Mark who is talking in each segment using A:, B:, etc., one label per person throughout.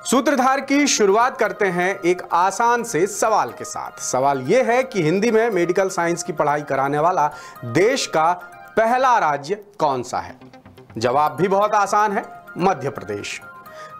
A: सूत्रधार की शुरुआत करते हैं एक आसान से सवाल के साथ। सवाल यह है कि हिंदी में मेडिकल साइंस की पढ़ाई कराने वाला देश का पहला राज्य कौन सा है? जवाब भी बहुत आसान है, मध्य प्रदेश।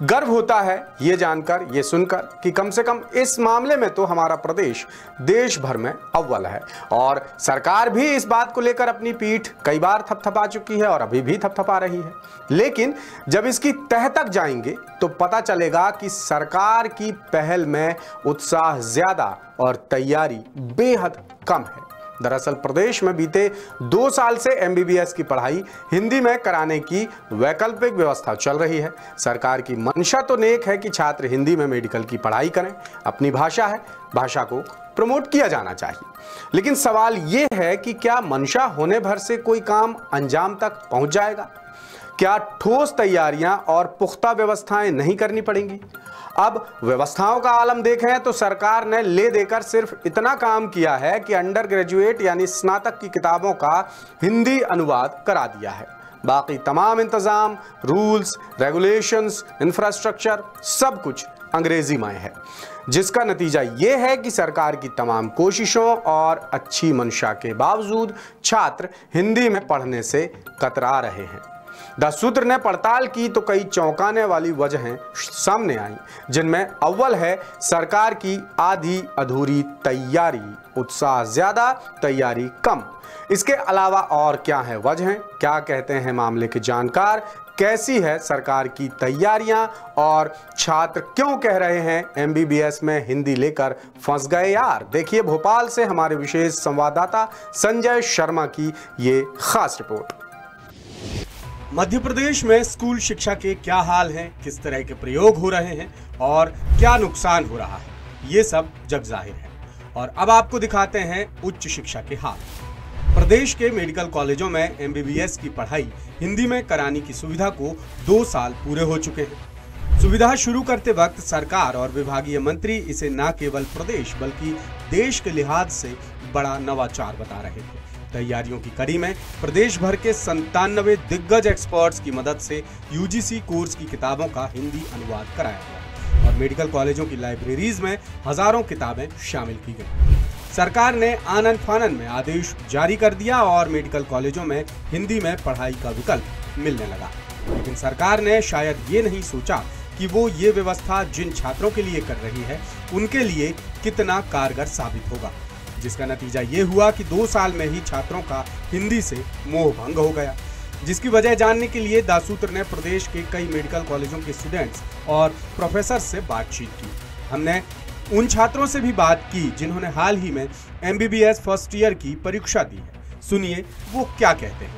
A: गर्व होता है ये जानकर, ये सुनकर कि कम से कम इस मामले में तो हमारा प्रदेश देश भर में अव्वल है। और सरकार भी इस बात को लेकर अपनी पीठ कई बार थपथपा चुकी है और अभी भी थपथपा रही है। लेकिन जब इसकी तह तक जाएंगे तो पता चलेगा कि सरकार की पहल में उत्साह ज्यादा और तैयारी बेहद कम है। दरअसल प्रदेश में बीते 2 साल से एमबीबीएस की पढ़ाई हिंदी में कराने की वैकल्पिक व्यवस्था चल रही है। सरकार की मंशा तो नेक है कि छात्र हिंदी में मेडिकल की पढ़ाई करें, अपनी भाषा है, भाषा को प्रमोट किया जाना चाहिए। लेकिन सवाल यह है कि क्या मंशा होने भर से कोई काम अंजाम तक पहुंच जाएगा? क्या ठोस तैयारियां और पुख्ता व्यवस्थाएं नहीं करनी पड़ेंगी? अब व्यवस्थाओं का आलम देखें तो सरकार ने ले देकर सिर्फ इतना काम किया है कि अंडर ग्रेजुएट यानी स्नातक की किताबों का हिंदी अनुवाद करा दिया है। बाकी तमाम इंतजाम, रूल्स, रेगुलेशंस, इंफ्रास्ट्रक्चर सब कुछ अंग्रेजी में है, जिसका नतीजा यह है कि सरकार की तमाम कोशिशों और अच्छी मंशा के बावजूद छात्र हिंदी में पढ़ने से कतरा रहे हैं। द सूत्र ने पड़ताल की तो कई चौंकाने वाली वजहें सामने आई, जिनमें अव्वल है सरकार की आधी अधूरी तैयारी, उत्साह ज्यादा, तैयारी कम। इसके अलावा और क्या है वजहें? क्या कहते हैं मामले के जानकार? कैसी है सरकार की तैयारियां और छात्र क्यों कह रहे हैं एमबीबीएस में हिंदी लेकर फंस गए यार? देखिए भोपाल से हमारे विशेष संवाददाता संजय शर्मा की ये खास रिपोर्ट। मध्य प्रदेश में स्कूल शिक्षा के क्या हाल हैं, किस तरह के प्रयोग हो रहे हैं और क्या नुकसान हो रहा है, ये सब जग जाहिर है। और अब आपको दिखाते हैं उच्च शिक्षा के हाल। प्रदेश के मेडिकल कॉलेजों में एमबीबीएस की पढ़ाई हिंदी में कराने की सुविधा को 2 साल पूरे हो चुके हैं। सुविधा शुरू करते वक्त सरकार और विभागीय मंत्री इसे न केवल प्रदेश बल्कि देश के लिहाज से बड़ा नवाचार बता रहे थे। तैयारियों की कड़ी में प्रदेश भर के 97 दिग्गज एक्सपर्ट्स की मदद से यूजीसी कोर्स की किताबों का हिंदी अनुवाद कराया गया और मेडिकल कॉलेजों की लाइब्रेरीज में हजारों किताबें शामिल की गई। सरकार ने आनन फानन में आदेश जारी कर दिया और मेडिकल कॉलेजों में हिंदी में पढ़ाई का विकल्प मिलने लगा। लेकिन सरकार ने शायद ये नहीं सोचा कि वो ये व्यवस्था जिन छात्रों के लिए कर रही है उनके लिए कितना कारगर साबित होगा, जिसका नतीजा ये हुआ कि 2 साल में ही छात्रों का हिंदी से मोह भंग हो गया। जिसकी वजह जानने के लिए द सूत्र ने प्रदेश के कई मेडिकल कॉलेजों के स्टूडेंट्स और प्रोफेसर से बातचीत की। हमने उन छात्रों से भी बात की जिन्होंने हाल ही में एमबीबीएस फर्स्ट ईयर की परीक्षा दी है। सुनिए वो क्या कहते हैं।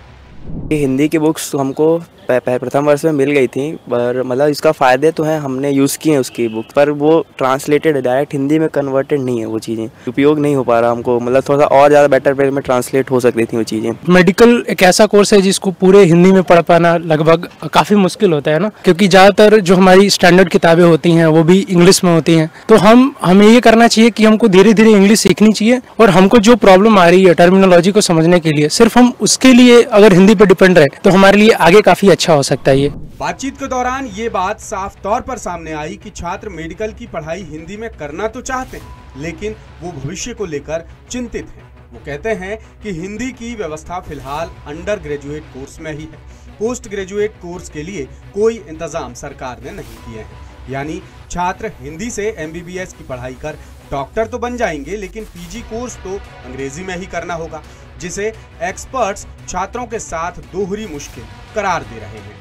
B: हिंदी की बुक्स हमको प्रथम वर्ष में मिल गई थी, पर मतलब इसका फ़ायदे तो है, हमने यूज़ किए हैं उसकी बुक, पर वो ट्रांसलेटेड है, डायरेक्ट हिंदी में कन्वर्टेड नहीं है, वो चीज़ें उपयोग नहीं हो पा रहा हमको। मतलब थोड़ा सा और ज़्यादा बेटर वे में ट्रांसलेट हो सकती थी वो चीज़ें।
C: मेडिकल एक ऐसा कोर्स है जिसको पूरे हिंदी में पढ़ पाना लगभग काफ़ी मुश्किल होता है ना, क्योंकि ज़्यादातर जो हमारी स्टैंडर्ड किताबें होती हैं वो भी इंग्लिश में होती हैं। तो हमें ये करना चाहिए कि हमको धीरे धीरे इंग्लिश सीखनी चाहिए और हमको जो प्रॉब्लम आ रही है टर्मिनोलॉजी को समझने के लिए सिर्फ हम उसके लिए अगर हिंदी पर डिपेंड रहे तो हमारे लिए आगे काफ़ी अच्छा हो सकता है। ये
A: बातचीत के दौरान ये बात साफ तौर पर सामने आई कि छात्र मेडिकल की पढ़ाई हिंदी में करना तो चाहते हैं, लेकिन वो भविष्य को लेकर चिंतित हैं। वो कहते हैं कि हिंदी की व्यवस्था फिलहाल अंडर ग्रेजुएट कोर्स में ही है। पोस्ट ग्रेजुएट कोर्स के लिए कोई इंतजाम सरकार ने नहीं किए हैं। यानी छात्र हिंदी से एमबीबीएस की पढ़ाई कर डॉक्टर तो बन जाएंगे, लेकिन पीजी कोर्स तो अंग्रेजी में ही करना होगा, जिसे एक्सपर्ट्स छात्रों के साथ दोहरी मुश्किल करार दे रहे हैं।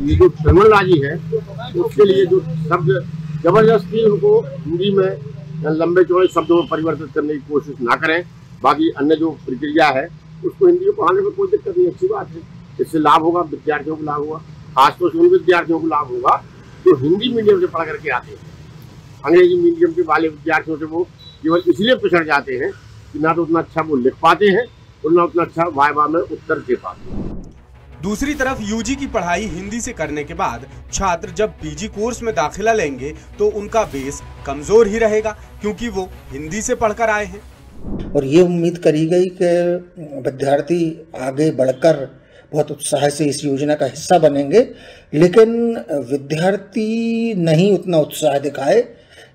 D: ये जो टर्मिनोलॉजी है उसके लिए जो शब्द जबरदस्ती उनको हिंदी में लंबे चौड़े शब्दों में परिवर्तित करने की कोशिश ना करें। बाकी अन्य जो प्रक्रिया है उसको हिंदी में पढ़ाने में कोई दिक्कत नहीं, अच्छी बात है। इससे लाभ होगा, विद्यार्थियों को लाभ होगा, खासतौर से उन विद्यार्थियों को लाभ होगा जो हिंदी मीडियम से पढ़ करके आते हैं। अंग्रेजी मीडियम के वाले विद्यार्थियों से वो केवल इसलिए पिछड़ जाते हैं कि ना तो उतना अच्छा वो लिख पाते हैं और ना उतना अच्छा वाइवा में उत्तर दे पाते हैं।
A: दूसरी तरफ यूजी की पढ़ाई हिंदी से करने के बाद छात्र जब पीजी कोर्स में दाखिला लेंगे तो उनका बेस कमजोर ही रहेगा, क्योंकि वो हिंदी से पढ़कर आए हैं।
E: और ये उम्मीद करी गई कि विद्यार्थी आगे बढ़कर बहुत उत्साह से इस योजना का हिस्सा बनेंगे, लेकिन विद्यार्थी नहीं उतना उत्साह दिखाए।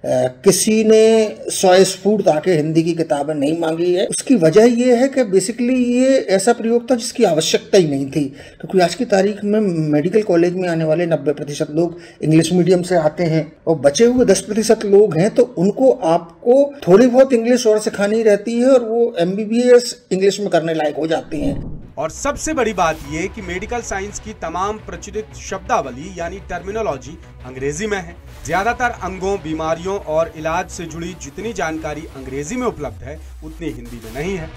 E: किसी ने चॉइस फूड ताकि हिंदी की किताबें नहीं मांगी है। उसकी वजह ये है कि बेसिकली ये ऐसा प्रयोग था जिसकी आवश्यकता ही नहीं थी, क्योंकि आज की तारीख में मेडिकल कॉलेज में आने वाले 90% लोग इंग्लिश मीडियम से आते हैं और बचे हुए 10% लोग हैं, तो उनको आपको थोड़ी बहुत इंग्लिश और सिखानी रहती है और वो MBBS इंग्लिश में करने लायक हो जाती हैं।
A: और सबसे बड़ी बात यह कि मेडिकल साइंस की तमाम प्रचलित शब्दावली यानी टर्मिनोलॉजी अंग्रेजी में है। ज्यादातर अंगों, बीमारियों और इलाज से जुड़ी जितनी जानकारी अंग्रेजी में उपलब्ध है उतनी हिंदी में नहीं है।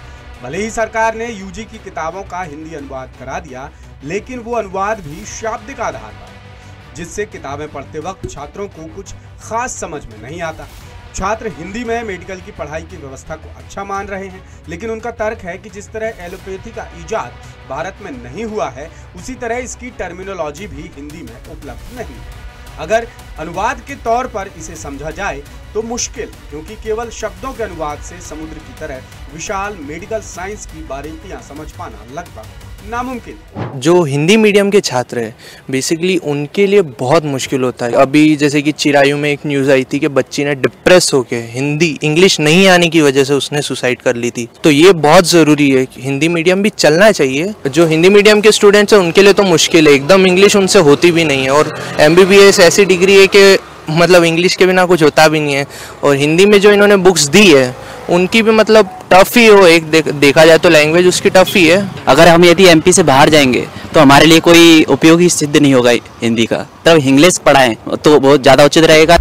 A: भले ही सरकार ने UG की किताबों का हिंदी अनुवाद करा दिया, लेकिन वो अनुवाद भी शाब्दिक आधार पर है, जिससे किताबें पढ़ते वक्त छात्रों को कुछ खास समझ में नहीं आता। छात्र हिंदी में मेडिकल की पढ़ाई की व्यवस्था को अच्छा मान रहे हैं, लेकिन उनका तर्क है कि जिस तरह एलोपैथी का इजाद भारत में नहीं हुआ है, उसी तरह इसकी टर्मिनोलॉजी भी हिंदी में उपलब्ध नहीं है। अगर अनुवाद के तौर पर इसे समझा जाए तो मुश्किल, क्योंकि केवल शब्दों के अनुवाद से समुद्र की तरह विशाल मेडिकल साइंस की बारीकियां समझ पाना लगभग नामुमकिन।
F: जो हिंदी मीडियम के छात्र हैं बेसिकली उनके लिए बहुत मुश्किल होता है। अभी जैसे कि चिरायू में एक न्यूज़ आई थी कि बच्ची ने डिप्रेस होके हिंदी इंग्लिश नहीं आने की वजह से उसने सुसाइड कर ली थी। तो ये बहुत ज़रूरी है कि हिंदी मीडियम भी चलना चाहिए। जो हिंदी मीडियम के स्टूडेंट्स हैं उनके लिए तो मुश्किल है, एकदम इंग्लिश उनसे होती भी नहीं है। और MBBS ऐसी डिग्री है कि मतलब इंग्लिश के बिना कुछ होता भी नहीं है। और हिंदी में जो इन्होंने बुक्स दी है उनकी भी मतलब टफ ही हो, एक देखा जाए तो लैंग्वेज उसकी टफ ही है।
G: अगर हम यदि MP से बाहर जाएंगे तो हमारे लिए कोई उपयोगी सिद्ध नहीं होगा हिंदी का, तब इंग्लिश पढ़ाएं तो बहुत ज़्यादा उचित रहेगा।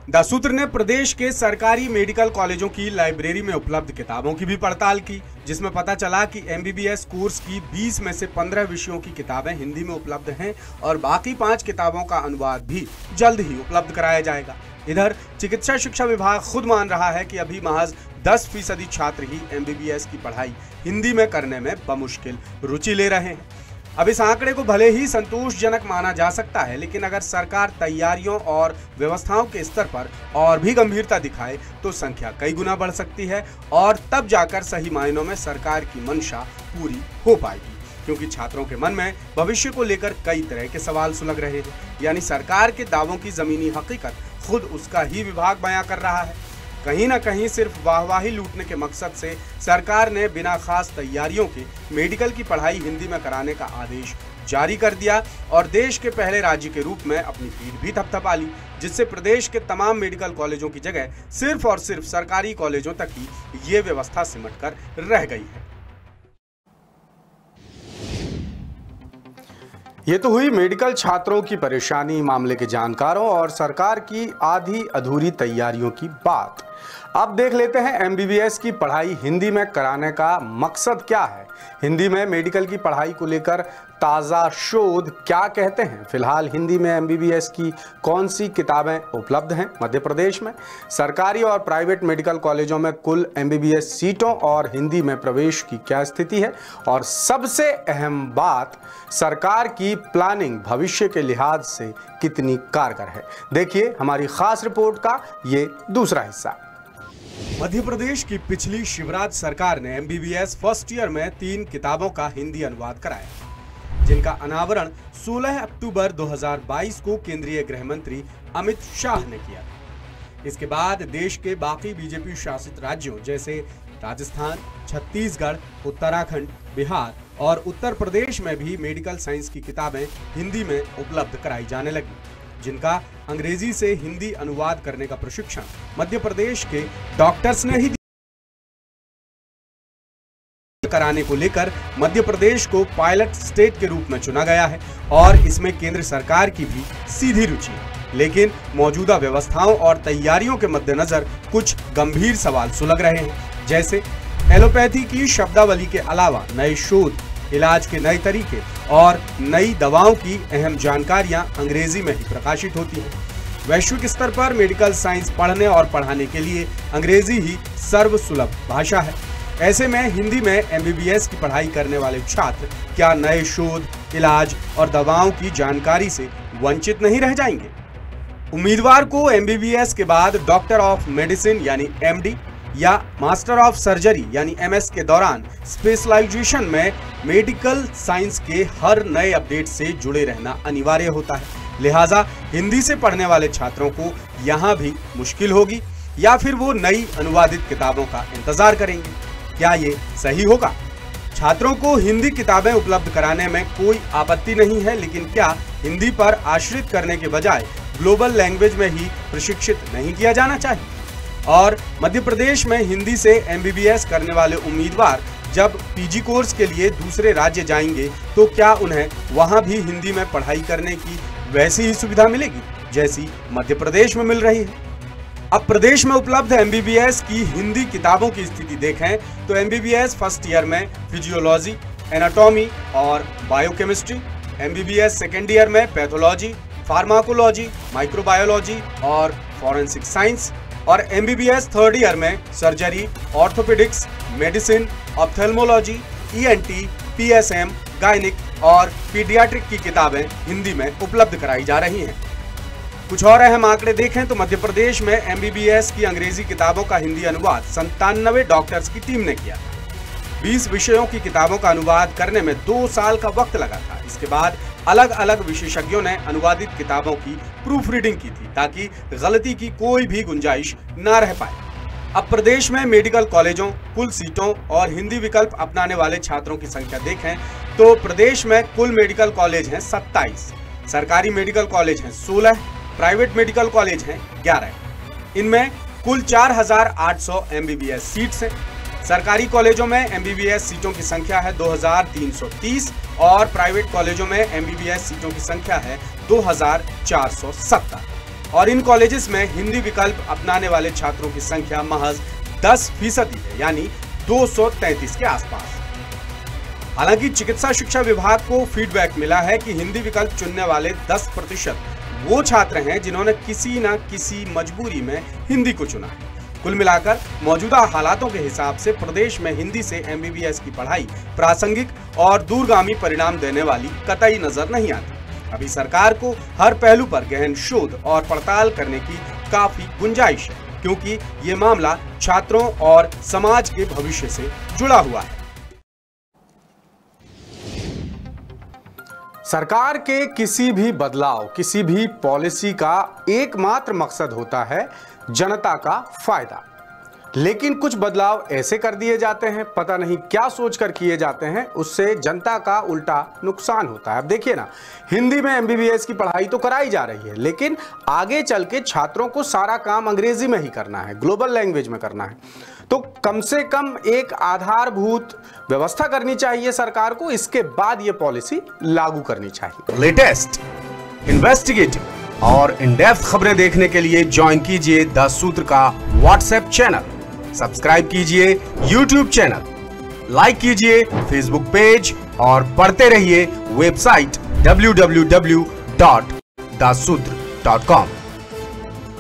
A: द सूत्र ने प्रदेश के सरकारी मेडिकल कॉलेजों की लाइब्रेरी में उपलब्ध किताबों की भी पड़ताल की, जिसमें पता चला कि MBBS कोर्स की 20 में से 15 विषयों की किताबें हिंदी में उपलब्ध हैं और बाकी 5 किताबों का अनुवाद भी जल्द ही उपलब्ध कराया जाएगा। इधर चिकित्सा शिक्षा विभाग खुद मान रहा है कि अभी महज 10% छात्र ही MBBS की पढ़ाई हिंदी में करने में बमुश्किल रुचि ले रहे हैं। अब इस आंकड़े को भले ही संतोषजनक माना जा सकता है, लेकिन अगर सरकार तैयारियों और व्यवस्थाओं के स्तर पर और भी गंभीरता दिखाए तो संख्या कई गुना बढ़ सकती है और तब जाकर सही मायनों में सरकार की मंशा पूरी हो पाएगी। क्योंकि छात्रों के मन में भविष्य को लेकर कई तरह के सवाल सुलग रहे हैं, यानी सरकार के दावों की जमीनी हकीकत खुद उसका ही विभाग बयां कर रहा है। कहीं ना कहीं सिर्फ वाहवाही लूटने के मकसद से सरकार ने बिना खास तैयारियों के मेडिकल की पढ़ाई हिंदी में कराने का आदेश जारी कर दिया और देश के पहले राज्य के रूप में अपनी पीठ भी थपथपा ली, जिससे प्रदेश के तमाम मेडिकल कॉलेजों की जगह सिर्फ और सिर्फ सरकारी कॉलेजों तक ही ये व्यवस्था सिमट कर रह गई है। ये तो हुई मेडिकल छात्रों की परेशानी, मामले के जानकारों और सरकार की आधी अधूरी तैयारियों की बात। अब देख लेते हैं MBBS की पढ़ाई हिंदी में कराने का मकसद क्या है। हिंदी में मेडिकल की पढ़ाई को लेकर ताज़ा शोध क्या कहते हैं। फिलहाल हिंदी में MBBS की कौन सी किताबें उपलब्ध हैं मध्य प्रदेश में। सरकारी और प्राइवेट मेडिकल कॉलेजों में कुल MBBS सीटों और हिंदी में प्रवेश की क्या स्थिति है। और सबसे अहम बात, सरकार की प्लानिंग भविष्य के लिहाज से कितनी कारगर है। देखिए हमारी खास रिपोर्ट का ये दूसरा हिस्सा। मध्य प्रदेश की पिछली शिवराज सरकार ने MBBS फर्स्ट ईयर में 3 किताबों का हिंदी अनुवाद कराया, जिनका अनावरण 16 अक्टूबर 2022 को केंद्रीय गृह मंत्री अमित शाह ने किया। इसके बाद देश के बाकी बीजेपी शासित राज्यों जैसे राजस्थान, छत्तीसगढ़, उत्तराखंड, बिहार और उत्तर प्रदेश में भी मेडिकल साइंस की किताबें हिंदी में उपलब्ध कराई जाने लगी, जिनका अंग्रेजी से हिंदी अनुवाद करने का प्रशिक्षण मध्य प्रदेश के डॉक्टर्स ने ही कराने को लेकर मध्य प्रदेश को पायलट स्टेट के रूप में चुना गया है और इसमें केंद्र सरकार की भी सीधी रुचि है। लेकिन मौजूदा व्यवस्थाओं और तैयारियों के मद्देनजर कुछ गंभीर सवाल सुलग रहे हैं, जैसे एलोपैथी की शब्दावली के अलावा नए शोध, इलाज के नए तरीके और नई दवाओं की अहम जानकारियां अंग्रेजी में ही प्रकाशित होती हैं। वैश्विक स्तर पर मेडिकल साइंस पढ़ने और पढ़ाने के लिए अंग्रेजी ही सर्वसुलभ भाषा है। ऐसे में हिंदी में MBBS की पढ़ाई करने वाले छात्र क्या नए शोध, इलाज और दवाओं की जानकारी से वंचित नहीं रह जाएंगे। उम्मीदवार को MBBS के बाद डॉक्टर ऑफ मेडिसिन यानी MD, या मास्टर ऑफ सर्जरी यानी MS के दौरान स्पेशलाइजेशन में मेडिकल साइंस के हर नए अपडेट से जुड़े रहना अनिवार्य होता है। लिहाजा हिंदी से पढ़ने वाले छात्रों को यहाँ भी मुश्किल होगी या फिर वो नई अनुवादित किताबों का इंतजार करेंगे। क्या ये सही होगा? छात्रों को हिंदी किताबें उपलब्ध कराने में कोई आपत्ति नहीं है, लेकिन क्या हिंदी पर आश्रित करने के बजाय ग्लोबल लैंग्वेज में ही प्रशिक्षित नहीं किया जाना चाहिए? और मध्य प्रदेश में हिंदी से MBBS करने वाले उम्मीदवार जब PG कोर्स के लिए दूसरे राज्य जाएंगे तो क्या उन्हें वहां भी हिंदी में पढ़ाई करने की वैसी ही सुविधा मिलेगी जैसी मध्य प्रदेश में मिल रही है? अब प्रदेश में उपलब्ध MBBS की हिंदी किताबों की स्थिति देखें तो MBBS फर्स्ट ईयर में फिजियोलॉजी, एनाटॉमी और बायोकेमिस्ट्री, MBBS सेकेंड ईयर में पैथोलॉजी, फार्माकोलॉजी, माइक्रोबायोलॉजी और फॉरेंसिक साइंस और MBBS थर्ड ईयर में surgery, orthopaedics, medicine, ophthalmology, ENT, PSM, gynaec और पीडियाट्रिक की किताबें हिंदी में उपलब्ध कराई जा रही हैं। कुछ और अहम आंकड़े देखें तो मध्य प्रदेश में MBBS की अंग्रेजी किताबों का हिंदी अनुवाद 97 डॉक्टर्स की टीम ने किया था। 20 विषयों की किताबों का अनुवाद करने में 2 साल का वक्त लगा था। इसके बाद अलग अलग विशेषज्ञों ने अनुवादित किताबों की प्रूफ रीडिंग की थी ताकि गलती की कोई भी गुंजाइश न रह पाए। अब प्रदेश में मेडिकल कॉलेजों, कुल सीटों और हिंदी विकल्प अपनाने वाले छात्रों की संख्या देखें तो प्रदेश में कुल मेडिकल कॉलेज हैं 27, सरकारी मेडिकल कॉलेज हैं 16, प्राइवेट मेडिकल कॉलेज हैं 11। इनमें कुल 4800 MBBS सीट्स हैं। सरकारी कॉलेजों में MBBS सीटों की संख्या है 2330 और प्राइवेट कॉलेजों में MBBS सीटों की संख्या है 2470 और इन कॉलेजेस में हिंदी विकल्प अपनाने वाले छात्रों की संख्या महज 10% है, यानी 233 के आसपास। हालांकि चिकित्सा शिक्षा विभाग को फीडबैक मिला है कि हिंदी विकल्प चुनने वाले 10% वो छात्र हैं जिन्होंने किसी न किसी मजबूरी में हिंदी को चुना है। कुल मिलाकर मौजूदा हालातों के हिसाब से प्रदेश में हिंदी से MBBS की पढ़ाई प्रासंगिक और दूरगामी परिणाम देने वाली कतई नजर नहीं आती। अभी सरकार को हर पहलू पर गहन शोध और पड़ताल करने की काफी गुंजाइश है, क्योंकि ये मामला छात्रों और समाज के भविष्य से जुड़ा हुआ है। सरकार के किसी भी बदलाव, किसी भी पॉलिसी का एकमात्र मकसद होता है जनता का फायदा। लेकिन कुछ बदलाव ऐसे कर दिए जाते हैं, पता नहीं क्या सोचकर किए जाते हैं, उससे जनता का उल्टा नुकसान होता है। अब देखिए ना, हिंदी में MBBS की पढ़ाई तो कराई जा रही है, लेकिन आगे चल के छात्रों को सारा काम अंग्रेजी में ही करना है, ग्लोबल लैंग्वेज में करना है। तो कम से कम एक आधारभूत व्यवस्था करनी चाहिए सरकार को, इसके बाद ये पॉलिसी लागू करनी चाहिए। लेटेस्ट, इन्वेस्टिगेटिव और इन डेप्थ खबरें देखने के लिए ज्वाइन कीजिए द सूत्र का व्हाट्सएप चैनल, सब्सक्राइब कीजिए YouTube चैनल, लाइक कीजिए Facebook पेज और पढ़ते रहिए वेबसाइट www.daसूत्र.com।